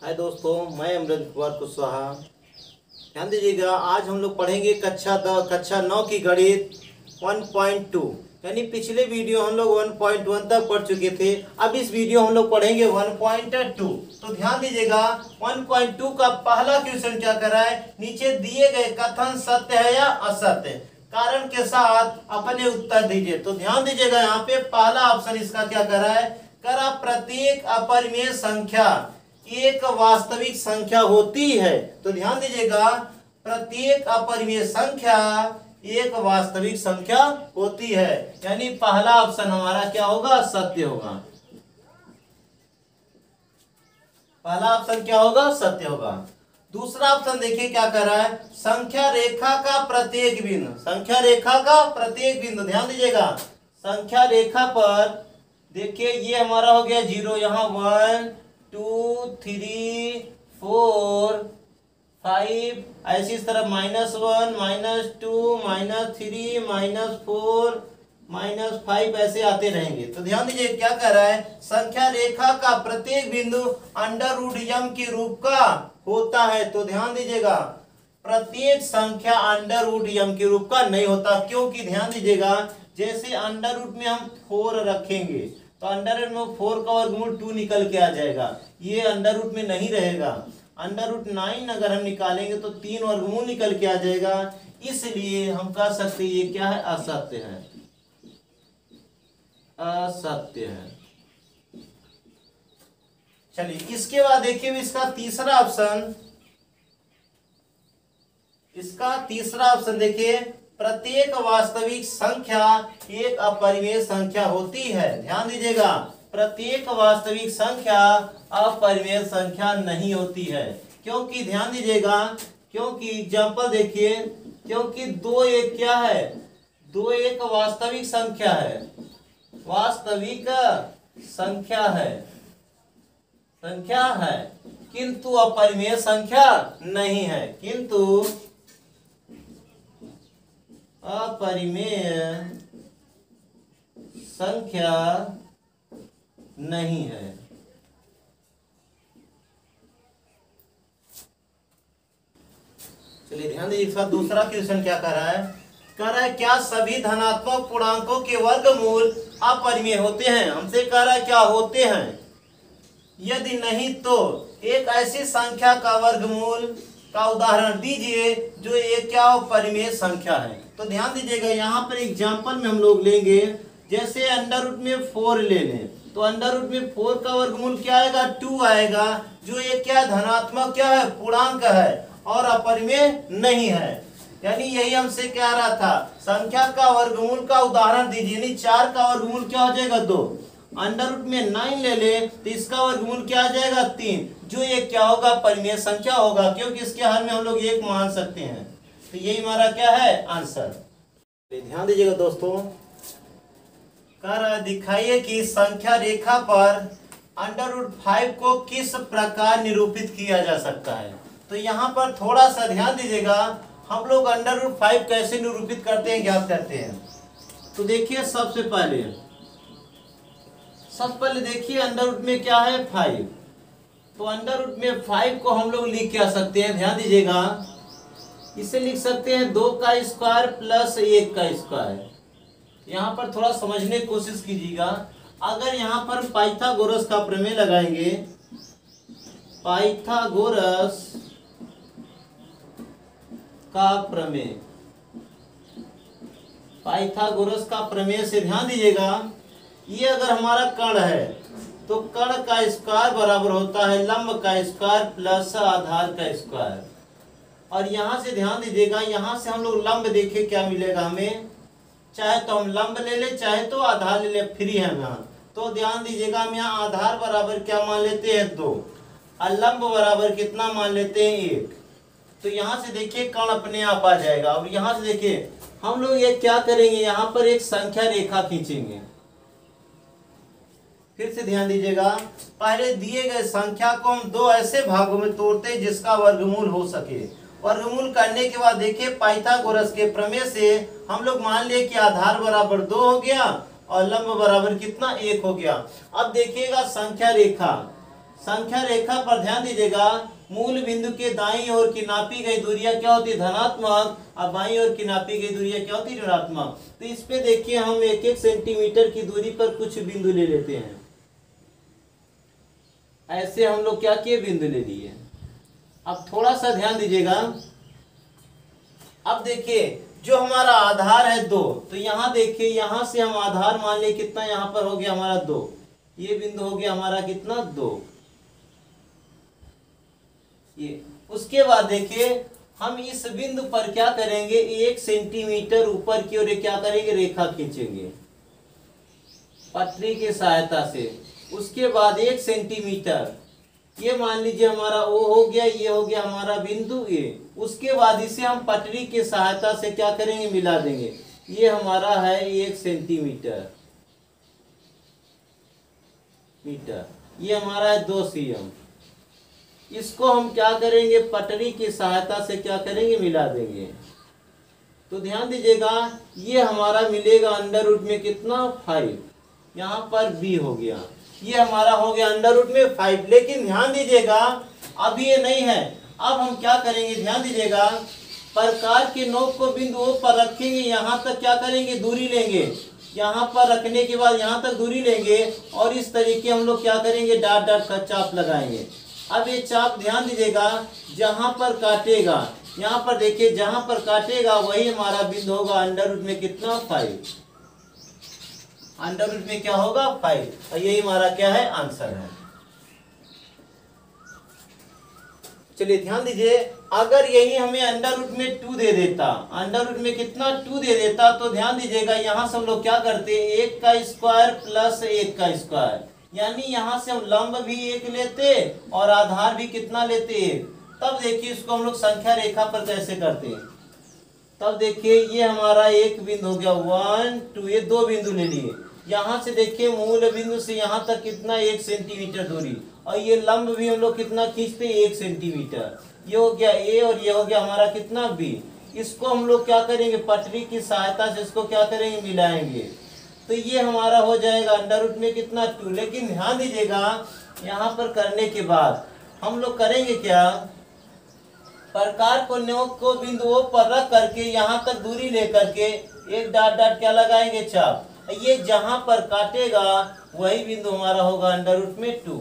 हाय दोस्तों, मैं अमृत कुमार कुशवाहा। ध्यान दीजिएगा, आज हम लोग पढ़ेंगे कक्षा 9 की गणित 1.2। यानी पिछले वीडियो हम लोग 1.1 तक पढ़ चुके थे। अब इस वीडियो हम लोग पढ़ेंगे 1.2। तो ध्यान दीजिएगा, 1.2 का पहला क्वेश्चन क्या कर रहा है, नीचे दिए गए कथन सत्य है या असत्य, कारण के साथ अपने उत्तर दीजिए। तो ध्यान दीजिएगा, यहाँ पे पहला ऑप्शन इसका क्या कर रहा है, करा प्रत्येक अपरिमेय संख्या एक वास्तविक संख्या होती है। तो ध्यान दीजिएगा, प्रत्येक अपरिमेय संख्या एक वास्तविक संख्या होती है, यानी पहला ऑप्शन हमारा क्या होगा, सत्य होगा। पहला ऑप्शन क्या होगा, सत्य होगा। दूसरा ऑप्शन देखिए क्या कर रहा है, संख्या रेखा का प्रत्येक बिंदु, संख्या रेखा का प्रत्येक बिंदु। ध्यान दीजिएगा, संख्या रेखा पर देखिए ये हमारा हो गया 0, यहाँ 1 2 3 4 5, ऐसी इस तरह -1 -2 -3 -4 -5 ऐसे आते रहेंगे। तो ध्यान दीजिए क्या कर रहा है, संख्या रेखा का प्रत्येक बिंदु √m के रूप का होता है। तो ध्यान दीजिएगा, प्रत्येक संख्या √m के रूप का नहीं होता, क्योंकि ध्यान दीजिएगा, जैसे अंडर में हम 4 रखेंगे तो अंडर में 4 का वर्गमूल 2 निकल के आ जाएगा, ये अंडर में नहीं रहेगा। √9 अगर हम निकालेंगे तो 3 वर्गमूल निकल के आ जाएगा, इसलिए हम कह सकते हैं ये क्या है, असत्य है, असत्य है। चलिए इसके बाद देखिए इसका तीसरा ऑप्शन, इसका तीसरा ऑप्शन देखिए, प्रत्येक वास्तविक संख्या एक अपरिमेय संख्या होती है। ध्यान दीजिएगा, प्रत्येक वास्तविक संख्या अपरिमेय संख्या नहीं होती है, क्योंकि ध्यान दीजिएगा, क्योंकि एग्जाम्पल देखिए, क्योंकि 2 एक क्या है, 2 एक वास्तविक संख्या है, वास्तविक संख्या है, संख्या है, किंतु अपरिमेय संख्या नहीं है, किंतु अपरिमेय संख्या नहीं है। चलिए ध्यान दीजिए, इसका दूसरा क्वेश्चन क्या कर रहा है, कह रहा है क्या सभी धनात्मक पूर्णांकों के वर्गमूल अपरिमेय होते हैं। हमसे कह रहा है क्या होते हैं, यदि नहीं तो एक ऐसी संख्या का वर्गमूल का उदाहरण दीजिए जो एक क्या हो, परिमेय संख्या है। तो ध्यान दीजिएगा, यहाँ पर एग्जाम्पल में हम लोग लेंगे, जैसे अंडर रूट में 4 ले लें, तो अंडर रूट में 4 का वर्गमूल क्या आएगा, 2 आएगा, जो एक क्या धनात्मक क्या है, पूर्णांक है और अपरिमेय नहीं है। यानी यही हमसे कह रहा था, संख्या का वर्गमूल का उदाहरण दीजिए, यानी 4 का वर्गमूल क्या हो जाएगा, 2। अंडर रूट में 9 ले ले तो इसका वर्गमूल क्या आ जाएगा, 3, जो एक क्या होगा, परिमेय संख्या होगा, क्योंकि इसके हर में हम लोग 1 मान सकते हैं। तो यही हमारा क्या है, आंसर। ध्यान दीजिएगा दोस्तों, कह रहा दिखाइए कि संख्या रेखा पर √5 को किस प्रकार निरूपित किया जा सकता है। तो यहाँ पर थोड़ा सा ध्यान दीजिएगा, हम लोग √5 कैसे निरूपित करते हैं, ज्ञात करते हैं। तो देखिए सबसे पहले देखिए अंडर रूट में क्या है, 5। तो अंडर रूट में 5 को हम लोग लिख क्या सकते हैं, ध्यान दीजिएगा, इसे लिख सकते हैं 2 का स्क्वायर प्लस 1 का स्क्वायर। यहाँ पर थोड़ा समझने की कोशिश कीजिएगा, अगर यहाँ पर पाइथागोरस का प्रमेय लगाएंगे, पाइथागोरस का प्रमेय, पाइथागोरस का प्रमेय से ध्यान दीजिएगा, ये अगर हमारा कर्ण है तो कर्ण का स्क्वायर बराबर होता है लंब का स्क्वायर प्लस आधार का स्क्वायर। और यहाँ से ध्यान दीजिएगा, यहाँ से हम लोग लंब देखे क्या मिलेगा हमें, चाहे तो हम लंब ले ले, चाहे तो आधार ले ले, फ्री है यहाँ। तो ध्यान दीजिएगा, हम यहाँ आधार बराबर क्या मान लेते हैं, 2, और लंब बराबर कितना मान लेते हैं, 1। तो यहाँ से देखिए कर्ण अपने आप आ जाएगा। और यहाँ से देखिए हम लोग ये क्या करेंगे, यहाँ पर एक संख्या रेखा खींचेंगे। फिर से ध्यान दीजिएगा, पहले दिए गए संख्या को हम 2 ऐसे भागों में तोड़ते हैं जिसका वर्गमूल हो सके। वर्गमूल करने के बाद देखिए पाइथागोरस के प्रमेय से हम लोग मान लिए कि आधार बराबर 2 हो गया और लंब बराबर कितना, 1 हो गया। अब देखिएगा संख्या रेखा, संख्या रेखा पर ध्यान दीजिएगा, मूल बिंदु के दाईं ओर की नापी गई दूरियां क्या होती है, धनात्मक, और बाईं ओर की नापी गई दूरियां क्या होती है, ऋणात्मक। तो इस पे देखिए हम 1-1 सेंटीमीटर की दूरी पर कुछ बिंदु ले लेते हैं। ऐसे हम लोग क्या किए, बिंदु ले लिए। अब थोड़ा सा ध्यान दीजिएगा, अब देखिए जो हमारा आधार है 2, तो यहाँ देखिए यहाँ से हम आधार मान ले कितना, यहाँ पर हो गया हमारा 2, ये बिंदु हो गया हमारा कितना, 2। ये उसके बाद देखिए हम इस बिंदु पर क्या करेंगे, 1 सेंटीमीटर ऊपर की ओर क्या करेंगे, रेखा खींचेंगे पटरी की सहायता से। उसके बाद 1 सेंटीमीटर, ये मान लीजिए हमारा ओ हो गया, ये हो गया हमारा बिंदु ए। उसके बाद इसे हम पटरी की सहायता से क्या करेंगे, मिला देंगे। ये हमारा है 1 सेंटीमीटर, ये हमारा है 2 cm। इसको हम क्या करेंगे, पटरी की सहायता से क्या करेंगे, मिला देंगे। तो ध्यान दीजिएगा ये हमारा मिलेगा अंडर रूट में कितना, 5। यहाँ पर b हो गया, ये हमारा हो गया अंडर रूट में 5। लेकिन ध्यान दीजिएगा अब ये नहीं है, अब हम क्या करेंगे, ध्यान दीजिएगा, प्रकार के नोक को बिंदु O पर रखेंगे, यहाँ तक क्या करेंगे, दूरी लेंगे। यहाँ पर रखने के बाद यहाँ तक दूरी लेंगे और इस तरीके हम लोग क्या करेंगे, डॉट डॉट का चाप लगाएंगे। अब ये चाप ध्यान दीजिएगा जहां पर काटेगा, यहाँ पर देखिए जहां पर काटेगा वही हमारा बिंदु होगा अंडर रूट में कितना, 5। अंडर रूट में क्या होगा, 5। और यही हमारा क्या है, आंसर है। चलिए ध्यान दीजिए, अगर यही हमें अंडर रूट में 2 दे देता, अंडर रूट में कितना, 2 दे देता, तो ध्यान दीजिएगा यहाँ से हम लोग क्या करते, 1 का स्क्वायर प्लस 1 का स्क्वायर, यानी यहाँ से हम लंब भी 1 लेते और आधार भी कितना लेते, 1। तब देखिए इसको हम लोग संख्या रेखा पर कैसे करते हैं। तब देखिए ये हमारा एक बिंदु हो गया, 1 2, ये 2 बिंदु ले लिए। यहाँ से देखिए मूल बिंदु से यहाँ तक कितना, 1 सेंटीमीटर दूरी, और ये लंब भी हम लोग कितना खींचते, 1 सेंटीमीटर। ये हो गया A और ये हो गया हमारा कितना, B। इसको हम लोग क्या करेंगे, पटरी की सहायता से इसको क्या करेंगे, मिलाएंगे। तो ये हमारा हो जाएगा अंडर रूट में कितना, 2। लेकिन ध्यान दीजिएगा यहाँ पर करने के बाद हम लोग करेंगे क्या, प्रकार को नोक को बिंदु O पर रख करके यहाँ तक दूरी लेकर के एक डॉट डॉट क्या लगाएंगे, चाप। ये जहां पर काटेगा वही बिंदु हमारा होगा अंडर रूट में 2।